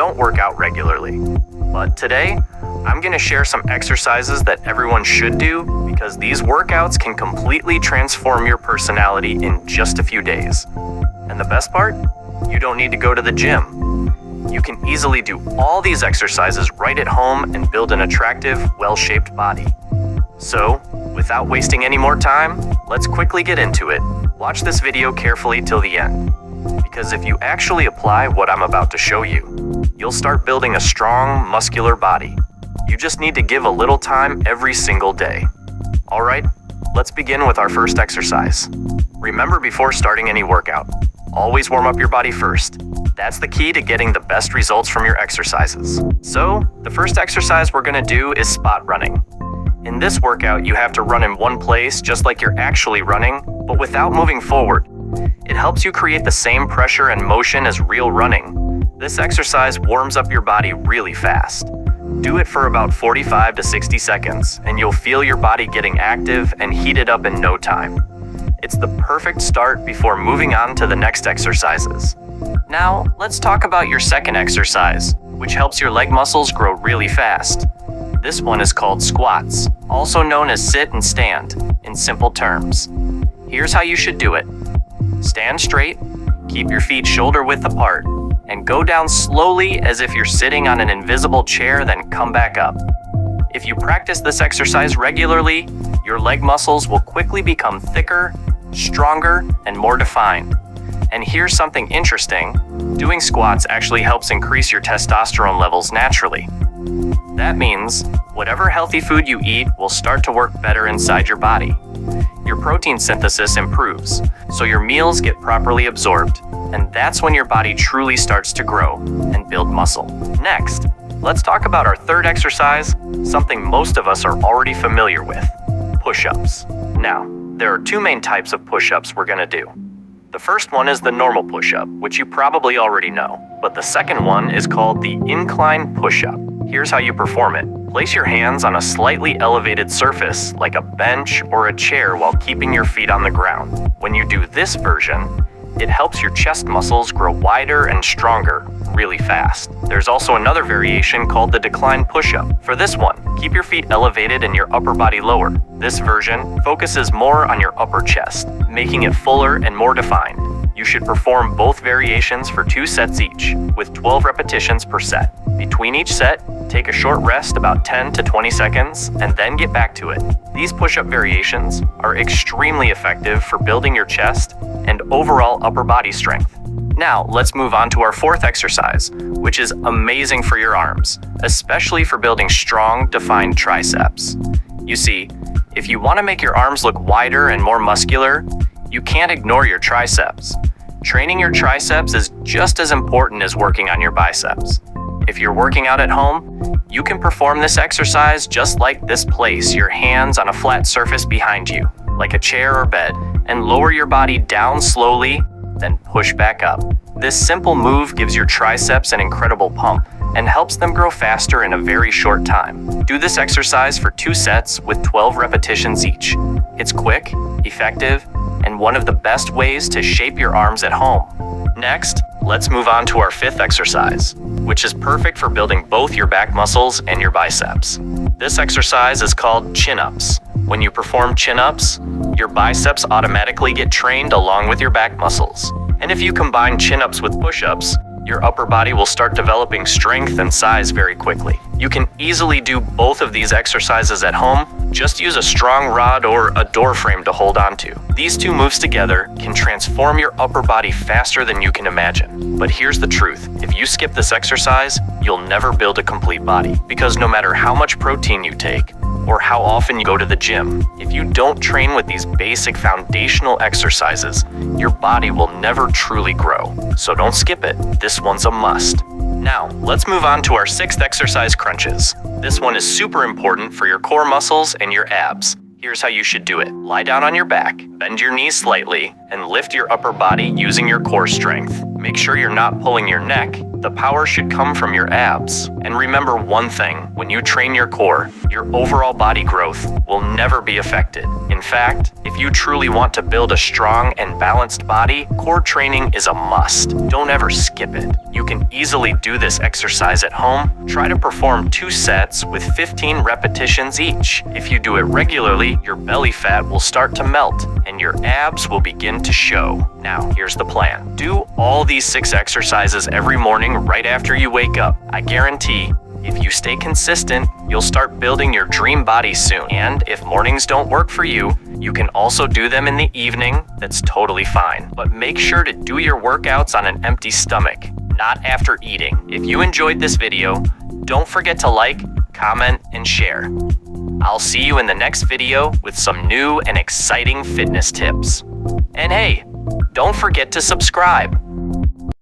don't work out regularly. But today, I'm going to share some exercises that everyone should do because these workouts can completely transform your personality in just a few days. And the best part? You don't need to go to the gym. You can easily do all these exercises right at home and build an attractive, well-shaped body. So, without wasting any more time, let's quickly get into it. Watch this video carefully till the end. Because if you actually apply what I'm about to show you, you'll start building a strong, muscular body. You just need to give a little time every single day. Alright, let's begin with our first exercise. Remember, before starting any workout, always warm up your body first. That's the key to getting the best results from your exercises. So, the first exercise we're going to do is spot running. In this workout, you have to run in one place just like you're actually running, but without moving forward. It helps you create the same pressure and motion as real running. This exercise warms up your body really fast. Do it for about 45 to 60 seconds, and you'll feel your body getting active and heated up in no time. It's the perfect start before moving on to the next exercises. Now, let's talk about your second exercise, which helps your leg muscles grow really fast. This one is called squats, also known as sit and stand, in simple terms. Here's how you should do it. Stand straight, keep your feet shoulder width apart, and go down slowly as if you're sitting on an invisible chair, then come back up. If you practice this exercise regularly, your leg muscles will quickly become thicker, stronger, and more defined. And here's something interesting, doing squats actually helps increase your testosterone levels naturally. That means, whatever healthy food you eat will start to work better inside your body. Your protein synthesis improves, so your meals get properly absorbed, and that's when your body truly starts to grow and build muscle. Next, let's talk about our third exercise, something most of us are already familiar with, push-ups. Now, there are two main types of push-ups we're going to do. The first one is the normal push-up, which you probably already know, but the second one is called the incline push-up. Here's how you perform it. Place your hands on a slightly elevated surface, like a bench or a chair, while keeping your feet on the ground. When you do this version, it helps your chest muscles grow wider and stronger really fast. There's also another variation called the decline push-up. For this one, keep your feet elevated and your upper body lower. This version focuses more on your upper chest, making it fuller and more defined. You should perform both variations for 2 sets each, with 12 repetitions per set. Between each set, take a short rest about 10 to 20 seconds, and then get back to it. These push-up variations are extremely effective for building your chest and overall upper body strength. Now, let's move on to our fourth exercise, which is amazing for your arms, especially for building strong, defined triceps. You see, if you want to make your arms look wider and more muscular, you can't ignore your triceps. Training your triceps is just as important as working on your biceps. If you're working out at home, you can perform this exercise just like this. Place your hands on a flat surface behind you, like a chair or bed, and lower your body down slowly, then push back up. This simple move gives your triceps an incredible pump and helps them grow faster in a very short time. Do this exercise for 2 sets with 12 repetitions each. It's quick, effective, and one of the best ways to shape your arms at home. Next, let's move on to our fifth exercise, which is perfect for building both your back muscles and your biceps. This exercise is called chin-ups. When you perform chin-ups, your biceps automatically get trained along with your back muscles. And if you combine chin-ups with push-ups, your upper body will start developing strength and size very quickly. You can easily do both of these exercises at home. Just use a strong rod or a door frame to hold on to. These two moves together can transform your upper body faster than you can imagine. But here's the truth. If you skip this exercise, you'll never build a complete body. Because no matter how much protein you take, or how often you go to the gym, if you don't train with these basic foundational exercises, your body will never truly grow. So don't skip it. This one's a must. Now, let's move on to our sixth exercise, crunches. This one is super important for your core muscles and your abs. Here's how you should do it. Lie down on your back, bend your knees slightly, and lift your upper body using your core strength. Make sure you're not pulling your neck, the power should come from your abs. And remember one thing, when you train your core, your overall body growth will never be affected. In fact, if you truly want to build a strong and balanced body, core training is a must. Don't ever skip it. You can easily do this exercise at home. Try to perform 2 sets with 15 repetitions each. If you do it regularly, your belly fat will start to melt and your abs will begin to show. Now, here's the plan. Do all these 6 exercises every morning right after you wake up. I guarantee if you stay consistent, you'll start building your dream body soon. And if mornings don't work for you, you can also do them in the evening. That's totally fine. But make sure to do your workouts on an empty stomach, not after eating. If you enjoyed this video, don't forget to like, comment, and share. I'll see you in the next video with some new and exciting fitness tips. And hey, don't forget to subscribe.